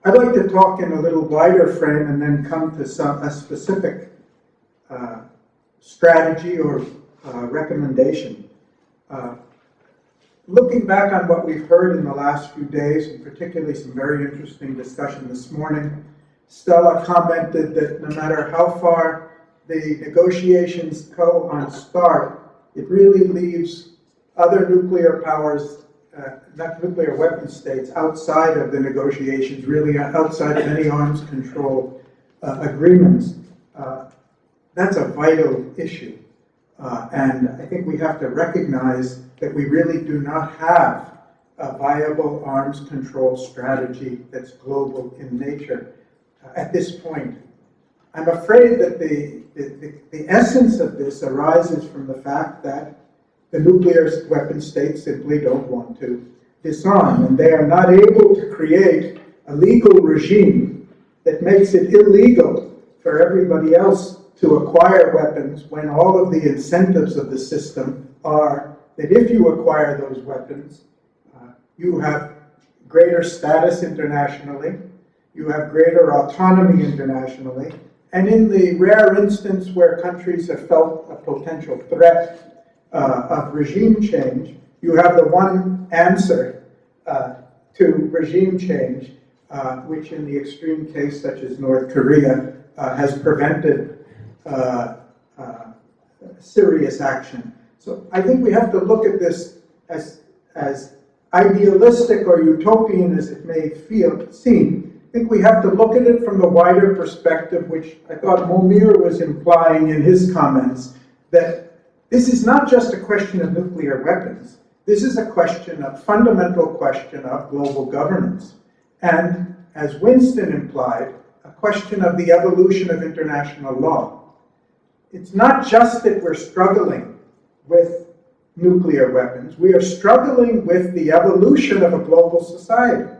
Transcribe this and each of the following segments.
I'd like to talk in a little wider frame and then come to a specific strategy or recommendation. Looking back on what we've heard in the last few days, and particularly some very interesting discussion this morning, Stella commented that no matter how far the negotiations go on START, it really leaves other nuclear powers, not nuclear weapon states, outside of the negotiations, really outside of any arms control agreements. That's a vital issue. And I think we have to recognize that we really do not have a viable arms control strategy that's global in nature at this point. I'm afraid that the essence of this arises from the fact that the nuclear weapon states simply don't want to disarm, and they are not able to create a legal regime that makes it illegal for everybody else to acquire weapons when all of the incentives of the system are that if you acquire those weapons, you have greater status internationally, you have greater autonomy internationally, and in the rare instance where countries have felt a potential threat of regime change, you have the one answer to regime change, which in the extreme case, such as North Korea, has prevented serious action. So I think we have to look at this as idealistic or utopian as it may seem. I think we have to look at it from the wider perspective, which I thought Momir was implying in his comments, that this is not just a question of nuclear weapons. This is a fundamental question of global governance. And as Winston implied, a question of the evolution of international law. It's not just that we're struggling with nuclear weapons. We are struggling with the evolution of a global society.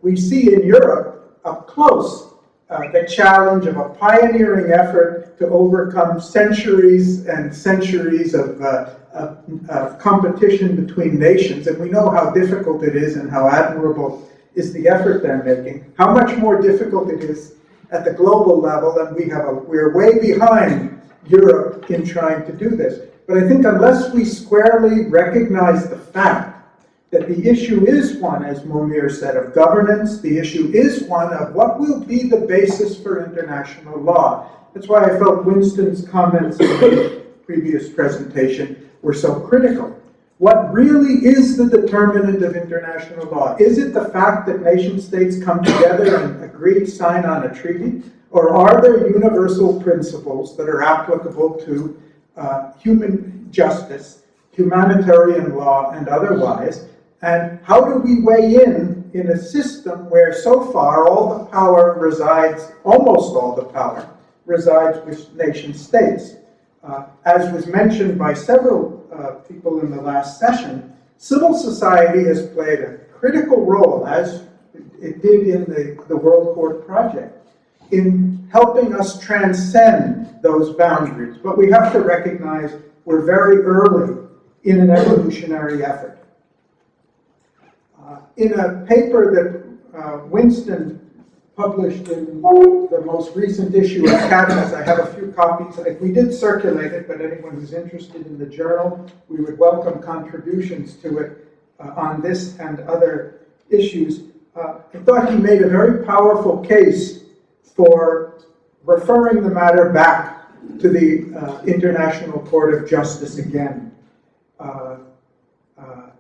We see in Europe up close the challenge of a pioneering effort to overcome centuries and centuries of competition between nations, and we know how difficult it is and how admirable is the effort they're making. How much more difficult it is at the global level, and we're way behind Europe in trying to do this. But I think unless we squarely recognize the fact that the issue is one, as Momir said, of governance, the issue is one of what will be the basis for international law. That's why I felt Winston's comments in the previous presentation were so critical. What really is the determinant of international law? Is it the fact that nation states come together and agree to sign on a treaty? Or are there universal principles that are applicable to human justice, humanitarian law, and otherwise? And how do we weigh in a system where so far all the power resides, almost all the power, resides with nation states? As was mentioned by several people in the last session, civil society has played a critical role, as it did in the World Court Project, in helping us transcend those boundaries. But we have to recognize we're very early in an evolutionary effort. In a paper that Winston published in the most recent issue of Cadmus, I have a few copies. We did circulate it, but anyone who's interested in the journal, we would welcome contributions to it on this and other issues. I thought he made a very powerful case for referring the matter back to the International Court of Justice again.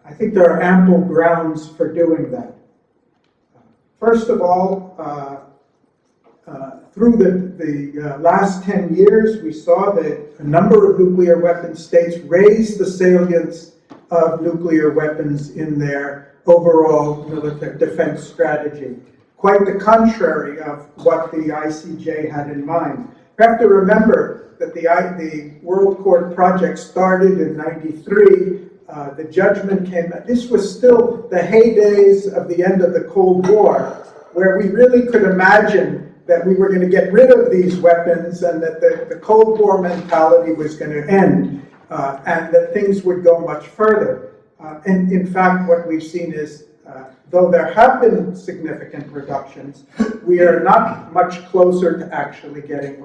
I think there are ample grounds for doing that. First of all, through the last 10 years, we saw that a number of nuclear weapon states raised the salience of nuclear weapons in their overall military defense strategy. Quite the contrary of what the ICJ had in mind. You have to remember that the World Court Project started in '93. The judgment came. This was still the heydays of the end of the Cold War, where we really could imagine that we were going to get rid of these weapons and that the Cold War mentality was going to end and that things would go much further. And in fact, what we've seen is though there have been significant reductions, we are not much closer to actually getting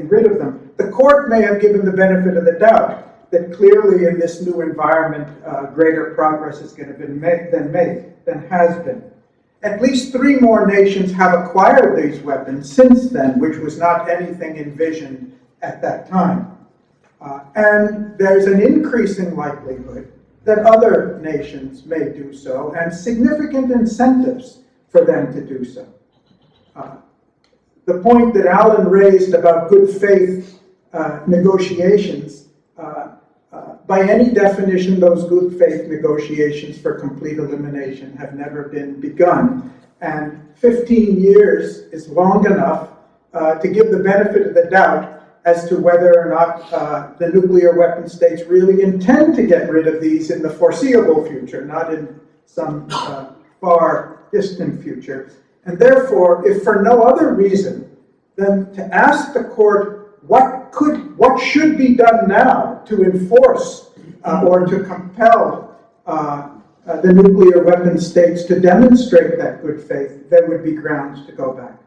rid of them. The court may have given the benefit of the doubt that clearly in this new environment, greater progress is going to be made than has been. At least 3 more nations have acquired these weapons since then, which was not anything envisioned at that time. And there's an increasing likelihood that other nations may do so, and significant incentives for them to do so. The point that Alan raised about good faith negotiations, by any definition, those good faith negotiations for complete elimination have never been begun. And 15 years is long enough to give the benefit of the doubt as to whether or not the nuclear weapon states really intend to get rid of these in the foreseeable future, not in some far distant future. And therefore, if for no other reason than to ask the court what should be done now to enforce or to compel the nuclear weapon states to demonstrate that good faith, there would be grounds to go back.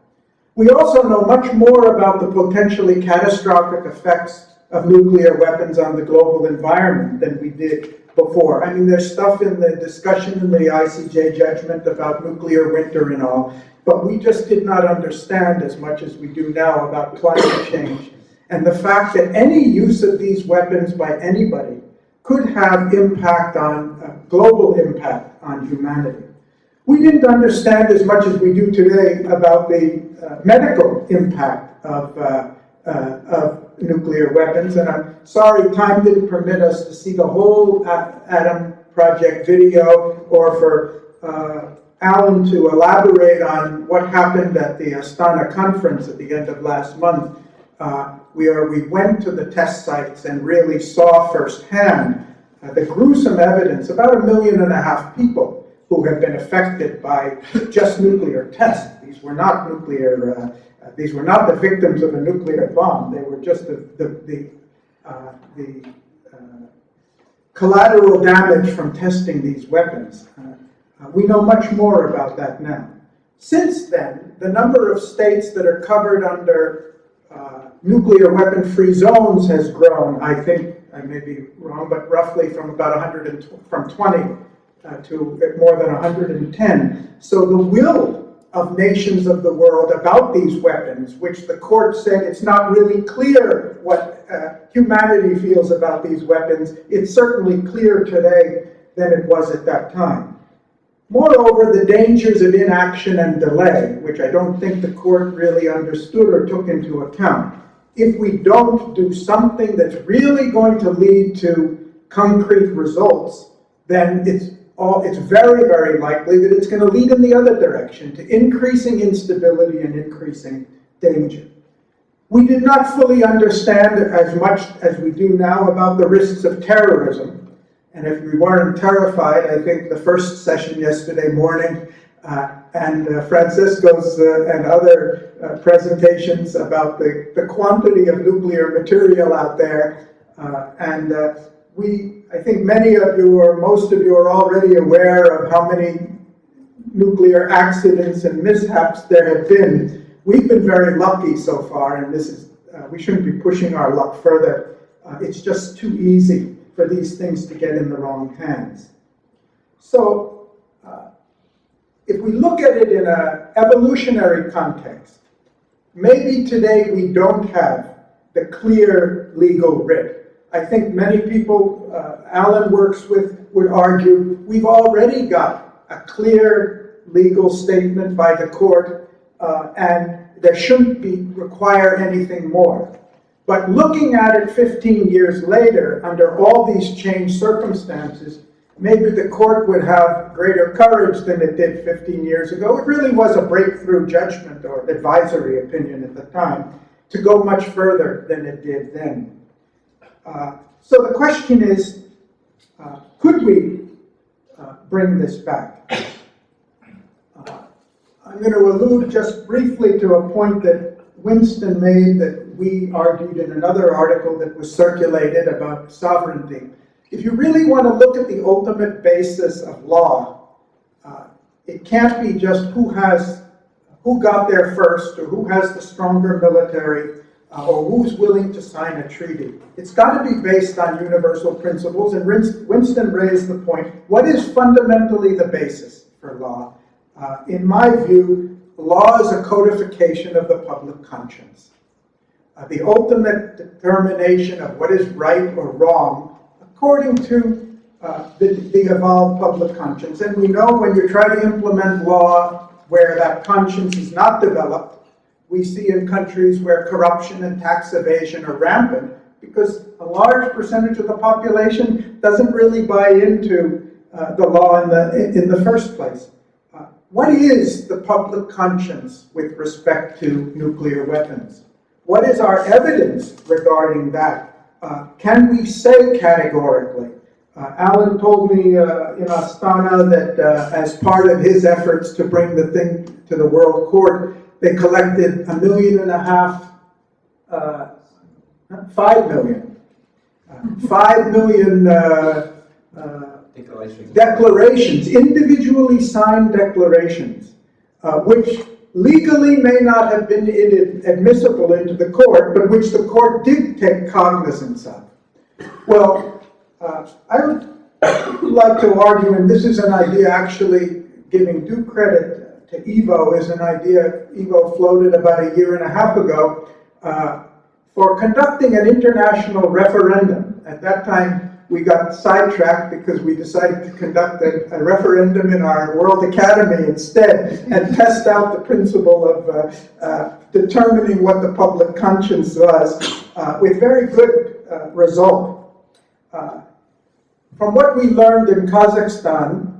We also know much more about the potentially catastrophic effects of nuclear weapons on the global environment than we did before. I mean, there's stuff in the discussion in the ICJ judgment about nuclear winter and all, but we just did not understand as much as we do now about climate change and the fact that any use of these weapons by anybody could have impact on, global impact on humanity. We didn't understand as much as we do today about the medical impact of nuclear weapons, and I'm sorry time didn't permit us to see the whole Atom Project video, or for Alan to elaborate on what happened at the Astana conference at the end of last month. We went to the test sites and really saw firsthand the gruesome evidence, about 1.5 million people who have been affected by just nuclear tests. These were not nuclear. These were not the victims of a nuclear bomb. They were just the collateral damage from testing these weapons. We know much more about that now. Since then, the number of states that are covered under nuclear weapon-free zones has grown. I think I may be wrong, but roughly from about 20 to more than 110. So the will of nations of the world about these weapons, which the court said it's not really clear what humanity feels about these weapons, it's certainly clearer today than it was at that time. Moreover, the dangers of inaction and delay, which I don't think the court really understood or took into account. If we don't do something that's really going to lead to concrete results, then it's very, very likely that it's going to lead in the other direction, to increasing instability and increasing danger. We did not fully understand as much as we do now about the risks of terrorism. And if we weren't terrified, I think the first session yesterday morning and Francisco's and other presentations about the quantity of nuclear material out there. I think many of you or most of you are already aware of how many nuclear accidents and mishaps there have been. We've been very lucky so far, and this is we shouldn't be pushing our luck further. It's just too easy for these things to get in the wrong hands. So if we look at it in an evolutionary context, maybe today we don't have the clear legal writ. I think many people Alan works with would argue we've already got a clear legal statement by the court and there shouldn't require anything more. But looking at it 15 years later, under all these changed circumstances, maybe the court would have greater courage than it did 15 years ago. It really was a breakthrough judgment or advisory opinion at the time to go much further than it did then. So the question is, could we bring this back? I'm going to allude just briefly to a point that Winston made that we argued in another article that was circulated about sovereignty. If you really want to look at the ultimate basis of law, It can't be just who got there first, or who has the stronger military, or who's willing to sign a treaty. It's got to be based on universal principles, and Winston raised the point, what is fundamentally the basis for law? In my view, law is a codification of the public conscience. The ultimate determination of what is right or wrong according to the evolved public conscience. And we know when you try to implement law where that conscience is not developed, we see in countries where corruption and tax evasion are rampant because a large percentage of the population doesn't really buy into the law in the first place. What is the public conscience with respect to nuclear weapons? What is our evidence regarding that? Can we say categorically? Alan told me in Astana that as part of his efforts to bring the thing to the World Court, they collected 1.5 million, 5 million. 5 million declarations, individually signed declarations, which legally may not have been admissible into the court, but which the court did take cognizance of. Well, I would like to argue, and this is an idea actually giving due credit to Ivo, is an idea Ivo floated about 1.5 years ago, for conducting an international referendum. At that time, we got sidetracked because we decided to conduct a referendum in our World Academy instead and test out the principle of determining what the public conscience was with very good result. From what we learned in Kazakhstan,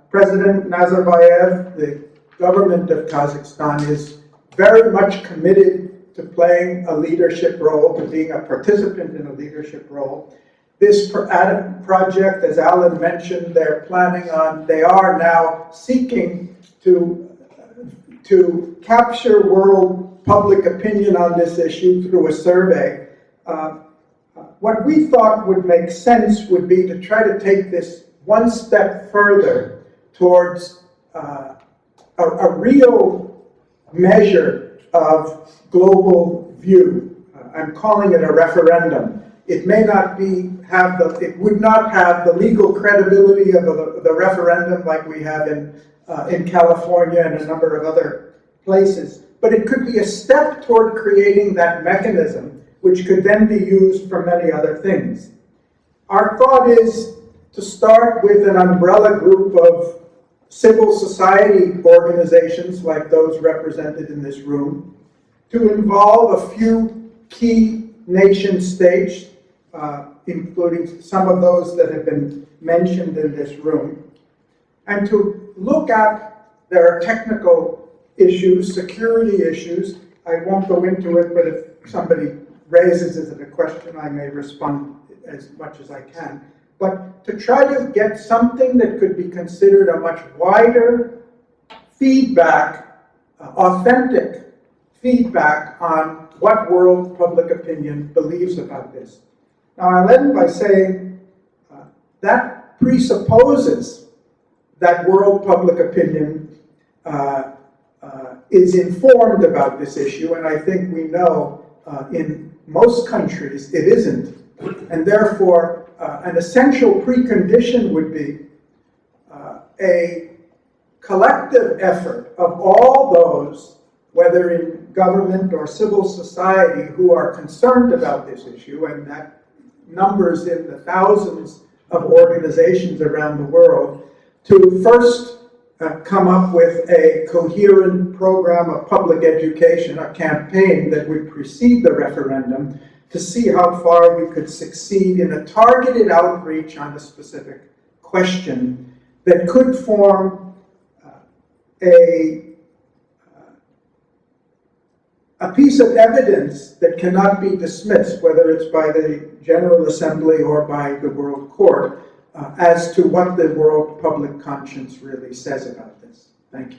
President Nazarbayev, the government of Kazakhstan, is very much committed to playing a leadership role, to being a participant in a leadership role. This project, as Alan mentioned, they are now seeking to capture world public opinion on this issue through a survey. What we thought would make sense would be to try to take this one step further towards a real measure of global view. I'm calling it a referendum. It may not it would not have the legal credibility of the referendum like we have in California and a number of other places, but it could be a step toward creating that mechanism, which could then be used for many other things. Our thought is to start with an umbrella group of civil society organizations like those represented in this room, to involve a few key nation states, including some of those that have been mentioned in this room, and to look at their technical issues, security issues. I won't go into it, but if somebody raises it as a question, I may respond as much as I can. But to try to get something that could be considered a much wider feedback, authentic feedback on what world public opinion believes about this. Now, I'll end by saying that presupposes that world public opinion is informed about this issue, and I think we know in most countries it isn't, and therefore an essential precondition would be a collective effort of all those, whether in government or civil society, who are concerned about this issue, and that numbers in the thousands of organizations around the world, to first come up with a coherent program of public education, a campaign that would precede the referendum, to see how far we could succeed in a targeted outreach on a specific question that could form a piece of evidence that cannot be dismissed, whether it's by the General Assembly or by the World Court, as to what the world public conscience really says about this. Thank you.